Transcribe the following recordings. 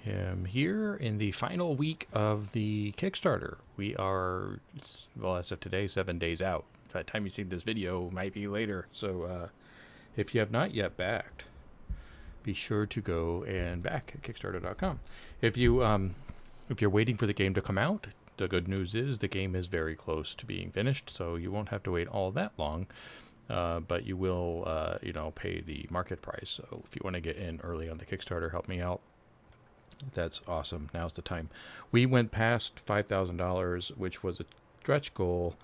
am here in the final week of the Kickstarter. We are, well, as of today, 7 days out. By the time you see this video, might be later. So if you have not yet backed, be sure to go and back at Kickstarter.com. If you're waiting for the game to come out, the good news is the game is very close to being finished, so you won't have to wait all that long. But you will, pay the market price. So if you want to get in early on the Kickstarter, help me out. That's awesome. Now's the time. We went past $5,000, which was a stretch goal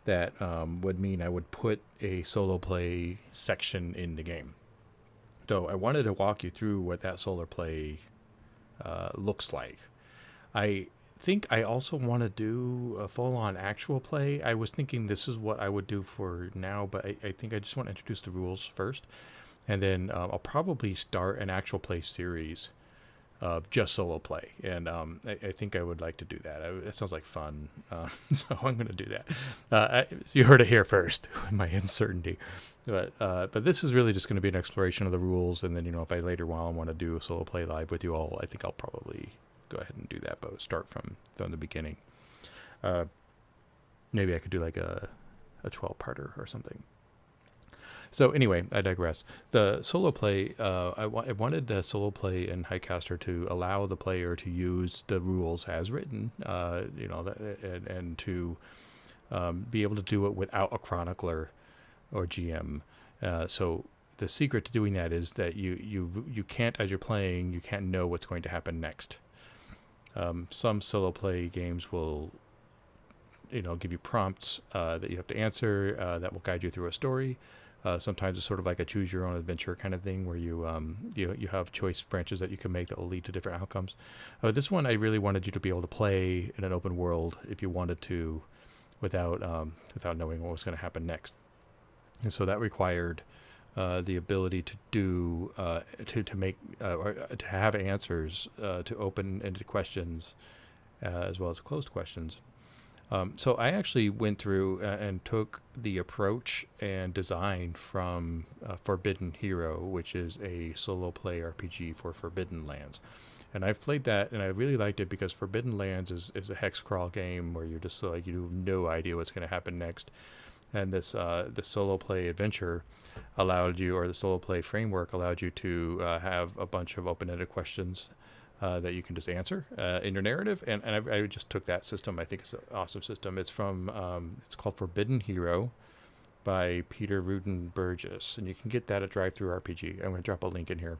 that would mean I would put a solo play section in the game. So I wanted to walk you through what that solo play looks like. I think I also want to do a full-on actual play. I was thinking this is what I would do for now, but I think I just want to introduce the rules first. And then I'll probably start an actual play series of just solo play. And I think I would like to do that. It sounds like fun. So I'm going to do that. You heard it here first, my uncertainty. But this is really just going to be an exploration of the rules. And then, if I later on want to do a solo play live with you all, I think I'll probably go ahead and do that, but start from the beginning. Maybe I could do like a 12-parter or something. So anyway, I digress. The solo play, I wanted the solo play in Highcaster to allow the player to use the rules as written, and to be able to do it without a chronicler or GM. So the secret to doing that is that you can't, as you're playing, you can't know what's going to happen next. Some solo play games will, give you prompts that you have to answer that will guide you through a story. Sometimes it's sort of like a choose your own adventure kind of thing where you have choice branches that you can make that will lead to different outcomes. This one I really wanted you to be able to play in an open world if you wanted to, without knowing what was going to happen next. And so that required the ability to do to make or to have answers to open-ended questions as well as closed questions. So I actually went through and took the approach and design from Forbidden Hero, which is a solo play RPG for Forbidden Lands. And I've played that, and I really liked it because Forbidden Lands is a hex crawl game where you're just like, you have no idea what's going to happen next. And this the solo play adventure allowed you, or the solo play framework allowed you to have a bunch of open-ended questions that you can just answer in your narrative. And I just took that system. I think it's an awesome system. It's from, it's called Forbidden Hero by Peter Rudin Burgess. And you can get that at Drive-Thru RPG. I'm going to drop a link in here.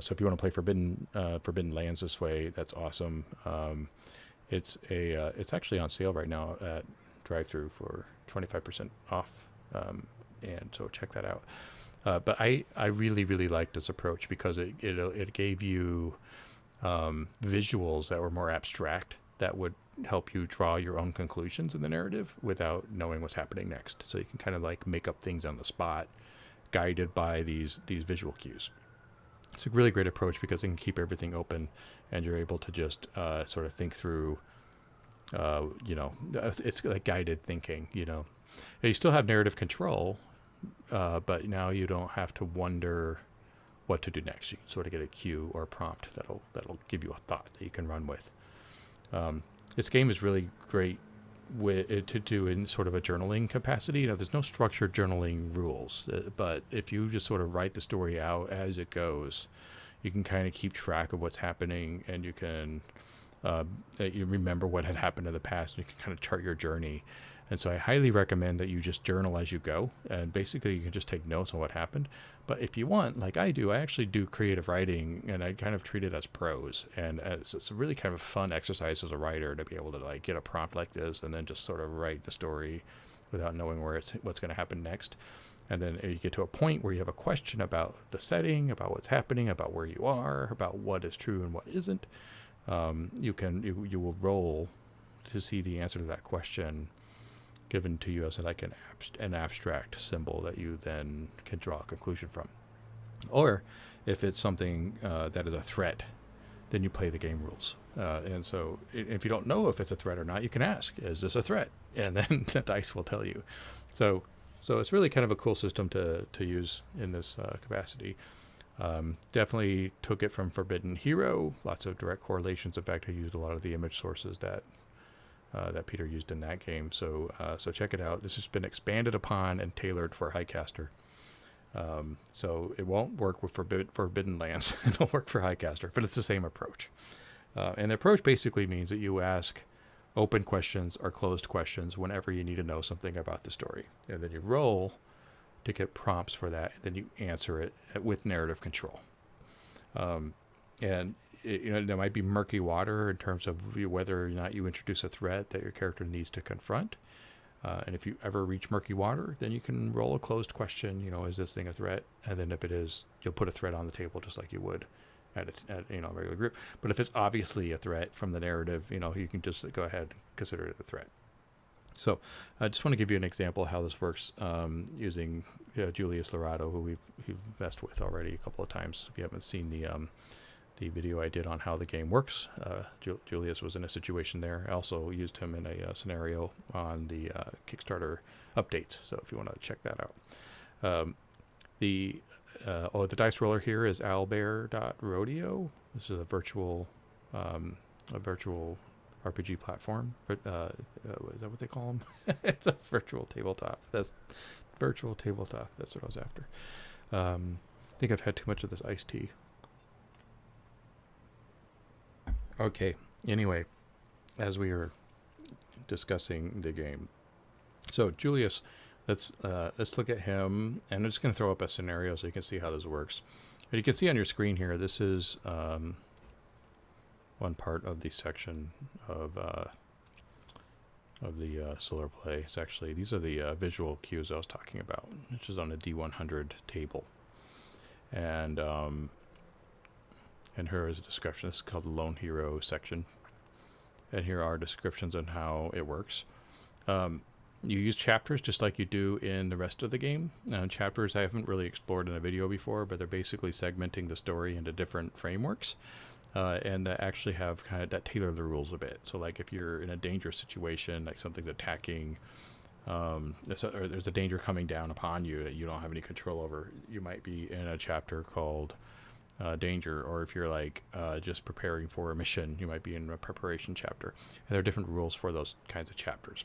So if you want to play Forbidden Lands this way, that's awesome. It's actually on sale right now at Drive-Thru for 25% off. And so check that out. But I really, really liked this approach because it gave you visuals that were more abstract that would help you draw your own conclusions in the narrative without knowing what's happening next. So you can kind of like make up things on the spot, guided by these visual cues. It's a really great approach because it can keep everything open, and you're able to just sort of think through. It's like guided thinking. You still have narrative control, but now you don't have to wonder what to do next. You sort of get a cue or a prompt that'll give you a thought that you can run with. This game is really great to do in sort of a journaling capacity. There's no structured journaling rules, but if you just sort of write the story out as it goes, you can kind of keep track of what's happening, and you can you remember what had happened in the past, and you can kind of chart your journey. And so I highly recommend that you just journal as you go, and basically you can just take notes on what happened. But if you want, like I do, I actually do creative writing, and I kind of treat it as prose. And it's a really kind of fun exercise as a writer to be able to like get a prompt like this and then just sort of write the story without knowing what's going to happen next. And then you get to a point where you have a question about the setting, about what's happening, about where you are, about what is true and what isn't. You will roll to see the answer to that question given to you as like an abstract symbol that you then can draw a conclusion from. Or if it's something that is a threat, then you play the game rules. And so if you don't know if it's a threat or not, you can ask, is this a threat? And then the dice will tell you. So it's really kind of a cool system to use in this capacity. Definitely took it from Forbidden Hero. Lots of direct correlations. In fact, I used a lot of the image sources that Peter used in that game. So check it out. This has been expanded upon and tailored for Highcaster. So it won't work with Forbidden Lands. It'll work for Highcaster, but it's the same approach. And the approach basically means that you ask open questions or closed questions whenever you need to know something about the story. And then you roll to get prompts for that, and then you answer it with narrative control. And there might be murky water in terms of whether or not you introduce a threat that your character needs to confront. And if you ever reach murky water, then you can roll a closed question. Is this thing a threat? And then if it is, you'll put a threat on the table just like you would at a regular group. But if it's obviously a threat from the narrative, you can just go ahead and consider it a threat. So I just want to give you an example of how this works using Julius Lorado, who we've messed with already a couple of times. If you haven't seen the video I did on how the game works, Julius was in a situation there. I also used him in a scenario on the Kickstarter updates. So if you want to check that out. The dice roller here is owlbear.rodeo. This is a virtual RPG platform. Is that what they call them? It's a virtual tabletop. That's virtual tabletop. That's what I was after. I think I've had too much of this iced tea. Okay. Anyway, as we are discussing the game, so Julius, let's look at him, and I'm just going to throw up a scenario so you can see how this works. And you can see on your screen here, this is one part of the section of the solar play. It's actually, these are the visual cues I was talking about, which is on a D100 table. And here is a description. This is called the Lone Hero section. And here are descriptions on how it works. You use chapters just like you do in the rest of the game. Chapters I haven't really explored in a video before, but they're basically segmenting the story into different frameworks. And that actually have kind of that tailor the rules a bit. So like if you're in a dangerous situation, like something's attacking, or there's a danger coming down upon you that you don't have any control over, you might be in a chapter called danger. Or if you're like just preparing for a mission, you might be in a preparation chapter. And there are different rules for those kinds of chapters.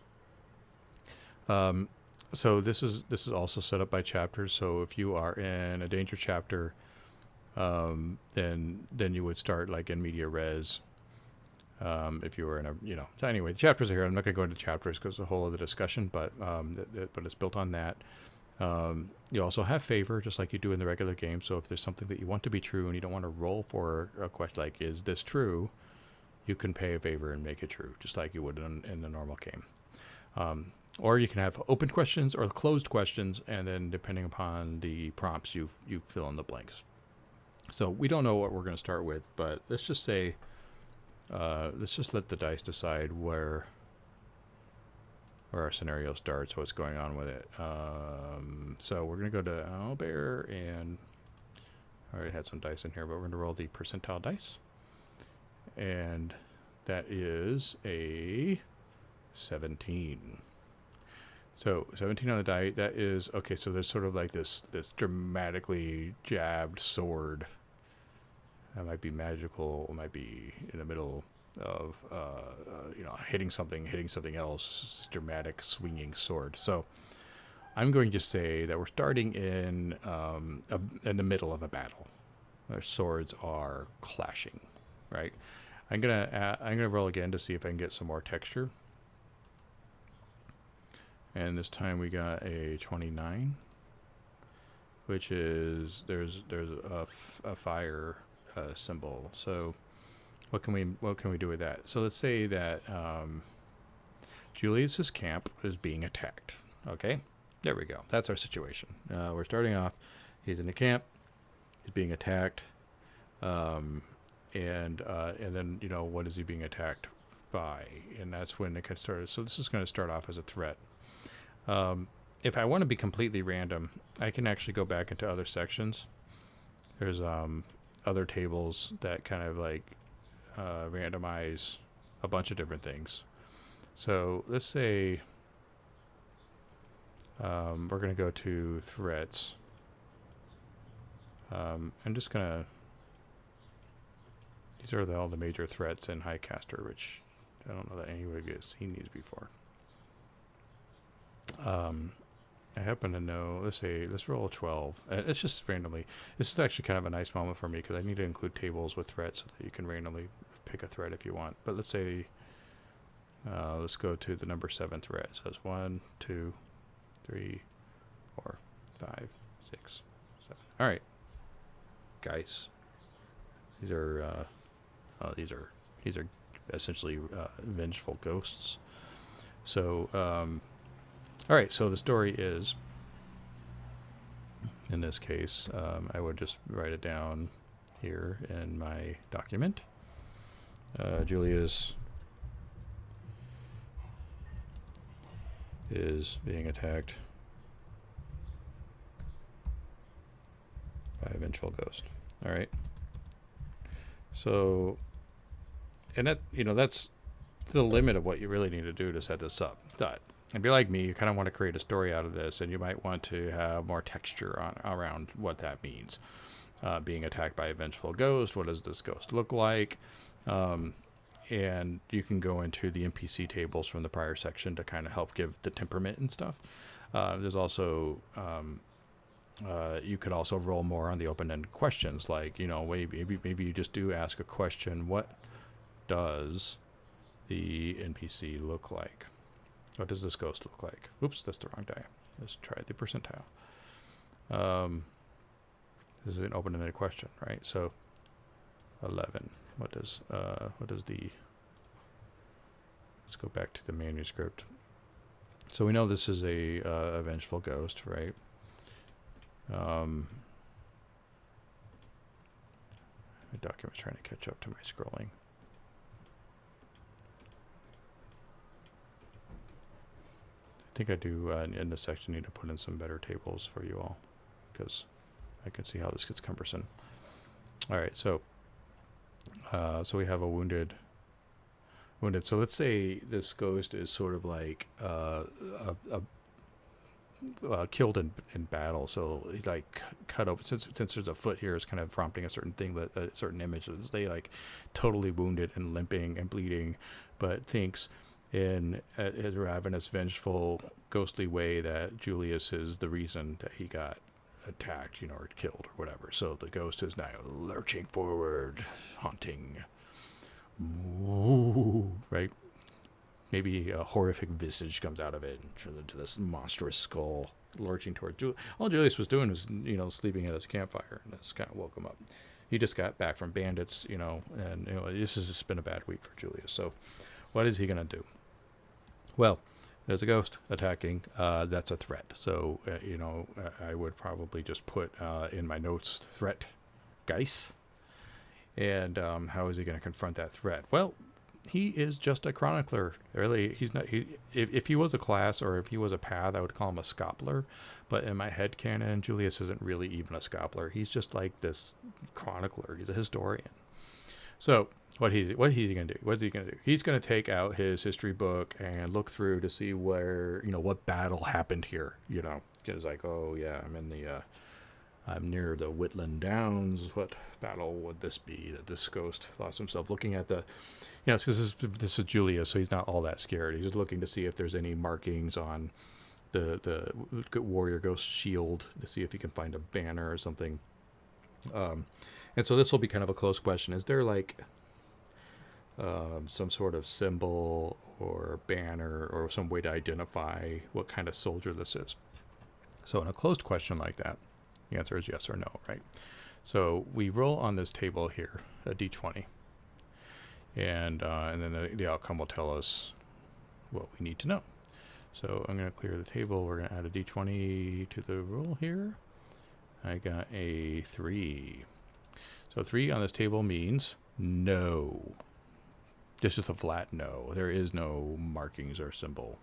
So this is also set up by chapters. So if you are in a danger chapter, then you would start like in media res. If you were in a, so anyway, the chapters are here. I'm not going to go into chapters because it's a whole other discussion, but it's built on that. You also have favor, just like you do in the regular game. So if there's something that you want to be true and you don't want to roll for a question like, is this true? You can pay a favor and make it true, just like you would in the normal game. Or you can have open questions or closed questions, and then depending upon the prompts, you fill in the blanks. So we don't know what we're going to start with, but let's just say, let's just let the dice decide where our scenario starts, what's going on with it. So we're going to go to Owlbear, and I already had some dice in here, but we're going to roll the percentile dice. And that is a 17. So 17 on the die, that is, okay, so there's sort of like this dramatically jabbed sword. That might be magical, it might be in the middle of, hitting something else, dramatic swinging sword. So I'm going to say that we're starting in the middle of a battle. Our swords are clashing, right? I'm gonna roll again to see if I can get some more texture. And this time we got a 29, which is there's a fire symbol. So what can we do with that? So let's say that Julius's camp is being attacked. Okay, there we go. That's our situation. We're starting off. He's in the camp. He's being attacked. And then what is he being attacked by? And that's when it gets started. So this is going to start off as a threat. If I want to be completely random, I can actually go back into other sections. There's other tables that kind of like randomize a bunch of different things. So let's say we're going to go to threats. I'm just gonna. These are all the major threats in Highcaster, which I don't know that anybody has seen these before. I happen to know. Let's roll a 12. It's just randomly. This is actually kind of a nice moment for me because I need to include tables with threats so that you can randomly pick a threat if you want. But let's say, let's go to the number 7 threat. So it's 1, 2, 3, 4, 5, 6, 7. All right, guys. These are essentially vengeful ghosts. So, all right. So the story is, in this case, I would just write it down here in my document. Julius is being attacked by a vengeful ghost. All right. So, and that's the limit of what you really need to do to set this up. But if you're like me, you kind of want to create a story out of this, and you might want to have more texture around what that means. Being attacked by a vengeful ghost. What does this ghost look like? And you can go into the NPC tables from the prior section to kind of help give the temperament and stuff. There's also you could also roll more on the open-ended questions, like maybe you just do ask a question: what does the NPC look like? What does this ghost look like? Oops, that's the wrong die. Let's try the percentile. This is an open-ended question, right? So 11. What does the? Let's go back to the manuscript. So we know this is a vengeful ghost, right? My document's trying to catch up to my scrolling. I think I do in this section need to put in some better tables for you all, because I can see how this gets cumbersome. All right, so we have a wounded. So let's say this ghost is sort of like killed in battle. So he like cut open, since there's a foot here is kind of prompting a certain thing, that a certain image. They like totally wounded and limping and bleeding, but thinks in his ravenous, vengeful, ghostly way that Julius is the reason that he got attacked, or killed or whatever. So the ghost is now lurching forward, haunting. Ooh, right? Maybe a horrific visage comes out of it and turns into this monstrous skull lurching towards Julius. All Julius was doing was, sleeping at his campfire, and this kind of woke him up. He just got back from bandits, and this has just been a bad week for Julius. So what is he going to do? Well, there's a ghost attacking. That's a threat. So, I would probably just put in my notes threat, Geist. And how is he going to confront that threat? Well, he is just a chronicler. Really, he's not. If he was a class or if he was a path, I would call him a scoppler. But in my head canon, Julius isn't really even a scoppler. He's just like this chronicler. He's a historian. So what is he going to do? What is he going to do? He's going to take out his history book and look through to see where what battle happened here. It's like, oh yeah, I'm near the Whitland Downs. What battle would this be that this ghost lost himself? Looking at the, because this is Julius, so he's not all that scared. He's just looking to see if there's any markings on the warrior ghost shield to see if he can find a banner or something. And so this will be kind of a close question. Is there like some sort of symbol or banner or some way to identify what kind of soldier this is? So in a closed question like that, the answer is yes or no, right? So we roll on this table here, a d20. And then the outcome will tell us what we need to know. So I'm going to clear the table. We're going to add a d20 to the roll here. I got a 3. So 3 on this table means no. This is a flat no. There is no markings or symbol.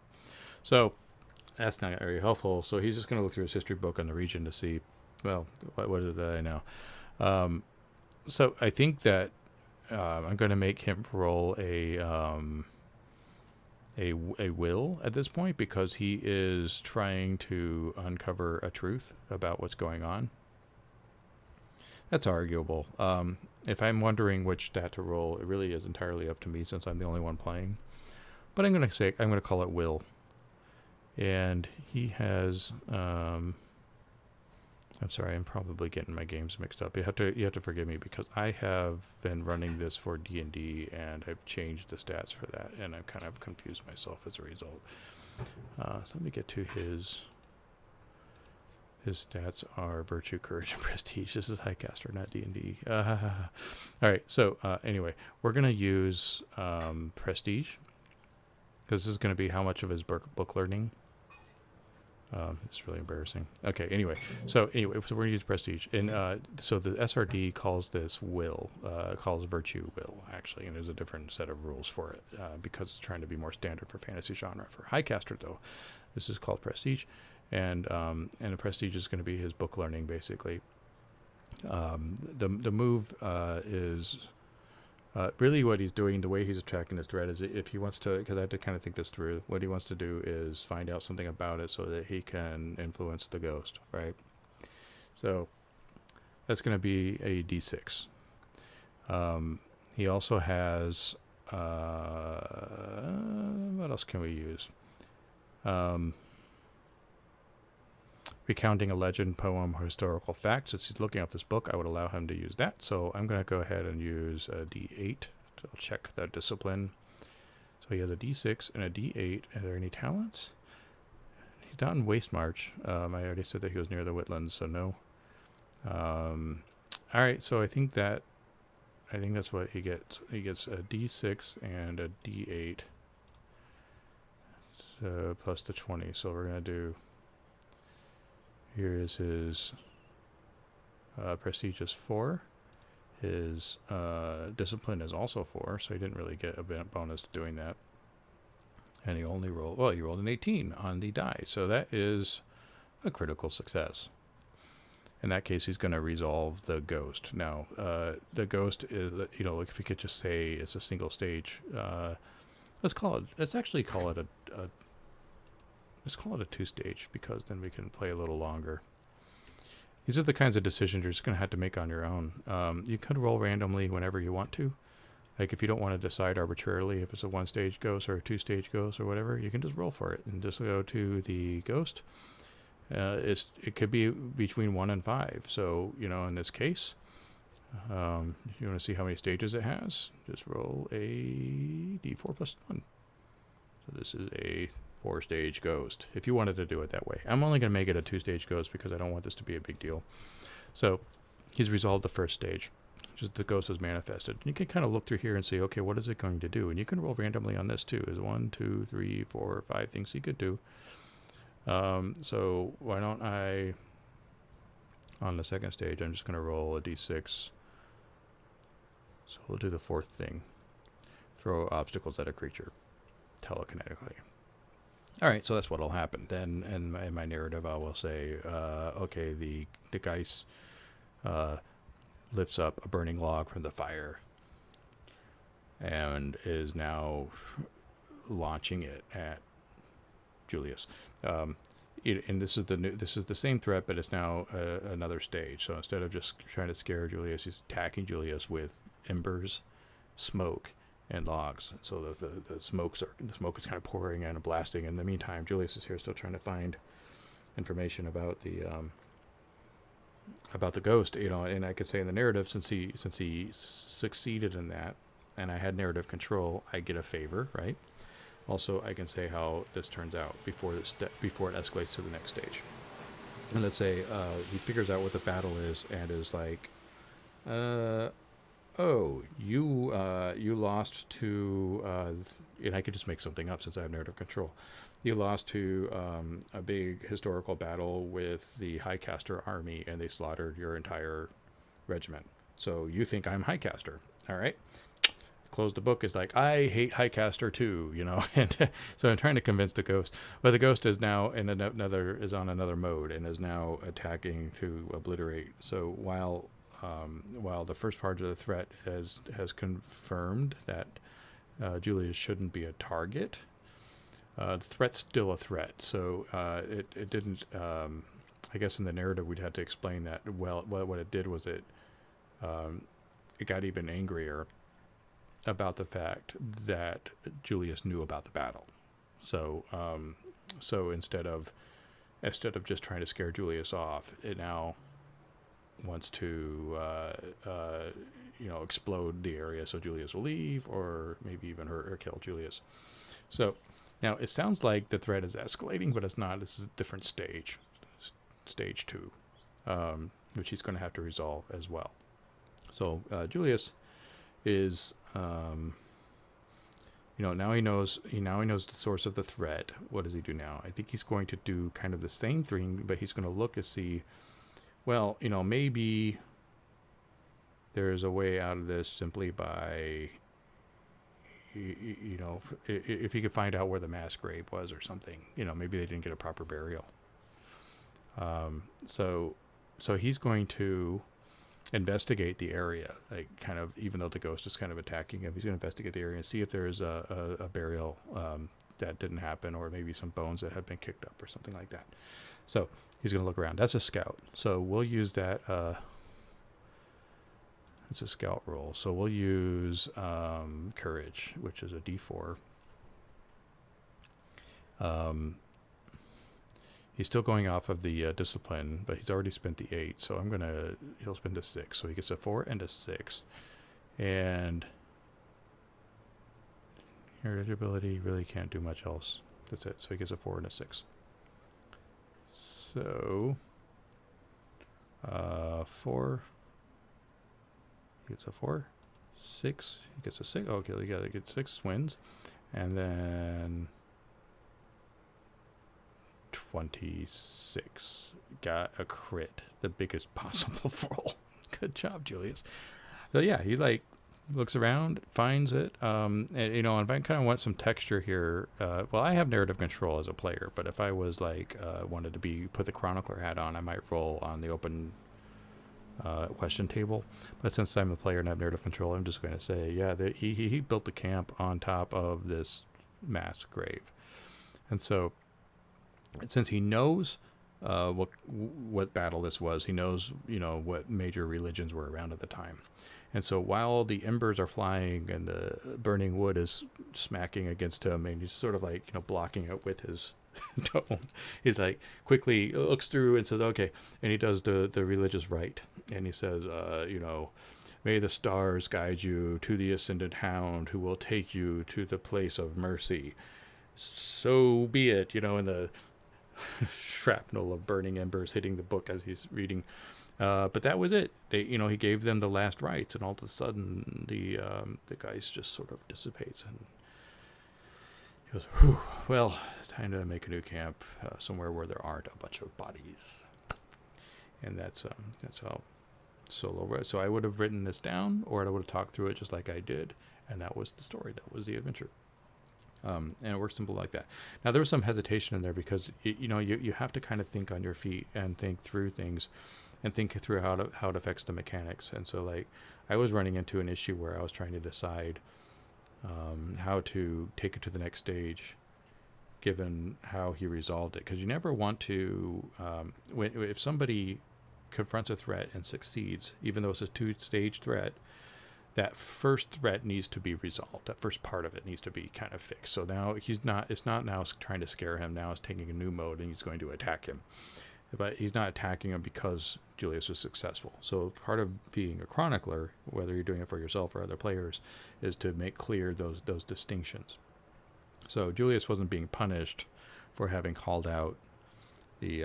So that's not very helpful. So he's just going to look through his history book on the region to see, well, what is that I know? So I think that I'm going to make him roll a will at this point, because he is trying to uncover a truth about what's going on. That's arguable. If I'm wondering which stat to roll, it really is entirely up to me since I'm the only one playing. But I'm gonna call it Will, and he has. I'm sorry, I'm probably getting my games mixed up. You have to forgive me because I have been running this for D&D and I've changed the stats for that, and I've kind of confused myself as a result. So let me get to his. His stats are Virtue, Courage, and Prestige. This is Highcaster, not D&D. All right, so anyway, we're going to use Prestige, because this is going to be how much of his book learning. It's really embarrassing. Okay, so we're going to use Prestige. And so the SRD calls this Will, calls Virtue Will, actually, and there's a different set of rules for it because it's trying to be more standard for fantasy genre. For Highcaster, though, this is called Prestige. And the Prestige is going to be his book learning, basically. The move is really what he's doing. The way he's attacking this threat is if he wants to, because I had to kind of think this through. What he wants to do is find out something about it so that he can influence the ghost, right? So that's going to be a D6. He also has what else can we use? Recounting a legend, poem, or historical fact. Since he's looking up this book, I would allow him to use that. So I'm going to go ahead and use a D8 to check that discipline. So he has a D6 and a D8. Are there any talents? He's not in Waste March. I already said that he was near the Whitlands, so no. All right, so I think that's what he gets. He gets a D6 and a D8. So plus the 20. So we're going to do. Here is his Prestige is 4. His Discipline is also 4, so he didn't really get a bonus to doing that. And he only rolled, he rolled an 18 on the die, so that is a critical success. In that case, he's going to resolve the ghost. Now, the ghost is, if we could just say it's a single stage, let's actually call it a 2-stage, because then we can play a little longer. These are the kinds of decisions you're just going to have to make on your own. You could roll randomly whenever you want to. Like if you don't want to decide arbitrarily if it's a 1-stage ghost or a 2-stage ghost or whatever, you can just roll for it and just go to the ghost. It could be between 1 and 5. So, in this case, you want to see how many stages it has, just roll a D4 plus 1. So this is a 4-stage ghost, if you wanted to do it that way. I'm only going to make it a 2-stage ghost because I don't want this to be a big deal. So he's resolved the first stage, just the ghost is manifested. You can kind of look through here and say, okay, what is it going to do? And you can roll randomly on this too. There's 1, 2, 3, 4, 5 things he could do. So why don't I, on the second stage, I'm just going to roll a D6. So we'll do the 4th thing. Throw obstacles at a creature telekinetically. All right, so that's what'll happen. Then in my narrative, I will say, okay, the Geist lifts up a burning log from the fire and is now launching it at Julius. And this is the same threat, but it's now another stage. So instead of just trying to scare Julius, he's attacking Julius with embers, smoke, and logs. So the smoke is kind of pouring and blasting. In the meantime, Julius is here still trying to find information about the ghost. And I could say in the narrative, since he succeeded in that, and I had narrative control, I get a favor, right? Also, I can say how this turns out before it escalates to the next stage. And let's say he figures out what the battle is and is like, oh, you lost to, and I could just make something up since I have narrative control. You lost to a big historical battle with the Highcaster army, and they slaughtered your entire regiment. So you think I'm Highcaster, all right? Close the book is like, I hate Highcaster too, and so I'm trying to convince the ghost. But the ghost is now on another mode and is now attacking to obliterate. So while the first part of the threat has confirmed that Julius shouldn't be a target, the threat's still a threat. So it didn't. I guess in the narrative we'd have to explain that. Well, what it did was it it got even angrier about the fact that Julius knew about the battle. So so instead of just trying to scare Julius off, it now wants to explode the area so Julius will leave, or maybe even hurt or kill Julius. So now it sounds like the threat is escalating, but it's not. This is a different stage, stage 2, which he's going to have to resolve as well. So Julius is, now he knows the source of the threat. What does he do now? I think he's going to do kind of the same thing, but he's going to look and see, well, maybe there's a way out of this simply by, if he could find out where the mass grave was or something. Maybe they didn't get a proper burial. So he's going to investigate the area, like kind of, even though the ghost is kind of attacking him, he's going to investigate the area and see if there's a burial that didn't happen, or maybe some bones that had been kicked up or something like that. So he's going to look around. That's a scout. So we'll use that. It's a scout roll. So we'll use courage, which is a D4. He's still going off of the discipline, but he's already spent the 8. So he'll spend the 6. So he gets a 4 and a 6. And heritage ability really can't do much else. That's it. So he gets a 4 and a 6. So 4. He gets a 4. 6. He gets a 6. Okay, he got to get 6 wins. And then 26. Got a crit. The biggest possible roll. Good job, Julius. So yeah, he looks around, finds it. And if I kind of want some texture here, well, I have narrative control as a player, but if I was wanted to put the chronicler hat on, I might roll on the open question table. But since I'm the player and I have narrative control, I'm just going to say, yeah, he built the camp on top of this mass grave. And so, since he knows what battle this was, he knows what major religions were around at the time. And so while the embers are flying and the burning wood is smacking against him, and he's sort of blocking it with his tone, he's quickly looks through and says, okay. And he does the religious rite. And he says, may the stars guide you to the ascended hound who will take you to the place of mercy. So be it, and the shrapnel of burning embers hitting the book as he's reading. But that was it. He gave them the last rites, and all of a sudden the geist just sort of dissipates, and he goes, whew, well, time to make a new camp somewhere where there aren't a bunch of bodies. And that's how solo wrote. So I would have written this down, or I would have talked through it just like I did, and that was the story. That was the adventure. And it works simple like that. Now there was some hesitation in there because you have to kind of think on your feet and think through things, and think through how it affects the mechanics. And so I was running into an issue where I was trying to decide how to take it to the next stage, given how he resolved it. Because you never want to, if somebody confronts a threat and succeeds, even though it's a 2-stage threat, that first threat needs to be resolved. That first part of it needs to be kind of fixed. So now it's not now trying to scare him. Now it's taking a new mode and he's going to attack him. But he's not attacking him because Julius was successful. So part of being a chronicler, whether you're doing it for yourself or other players, is to make clear those distinctions. So Julius wasn't being punished for having called out the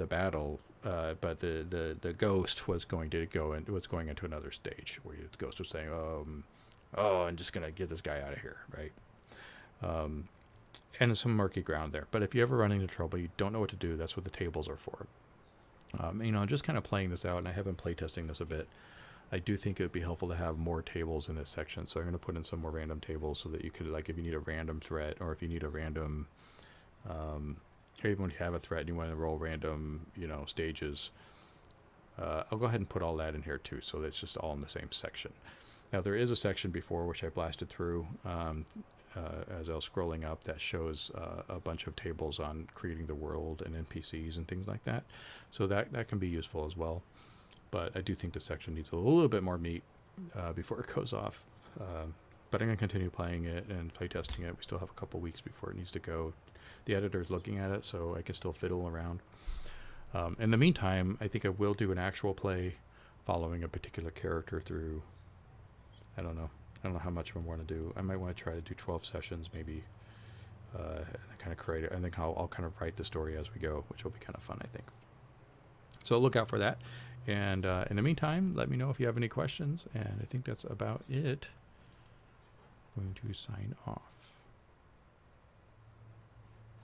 battle, but the ghost was going into another stage where the ghost was saying, I'm just gonna get this guy out of here, right? And some murky ground there. But if you ever run into trouble, you don't know what to do, that's what the tables are for. Just kind of playing this out, and I have been playtesting this a bit. I do think it would be helpful to have more tables in this section, so I'm going to put in some more random tables so that you could, if you need a random threat, or if you need a random, or even when you have a threat and you want to roll random, stages, I'll go ahead and put all that in here too, so that's just all in the same section. Now there is a section before which I blasted through as I was scrolling up that shows a bunch of tables on creating the world and NPCs and things like that. So that can be useful as well. but I do think the section needs a little bit more meat before it goes off. But I'm going to continue playing it and play testing it. We still have a couple weeks before it needs to go. The editor's looking at it, so I can still fiddle around. In the meantime, I think I will do an actual play following a particular character through, I don't know how much I want to do. I might want to try to do 12 sessions, maybe, kind of create it. I think I'll kind of write the story as we go, which will be kind of fun, I think. So look out for that. And in the meantime, let me know if you have any questions. And I think that's about it. I'm going to sign off.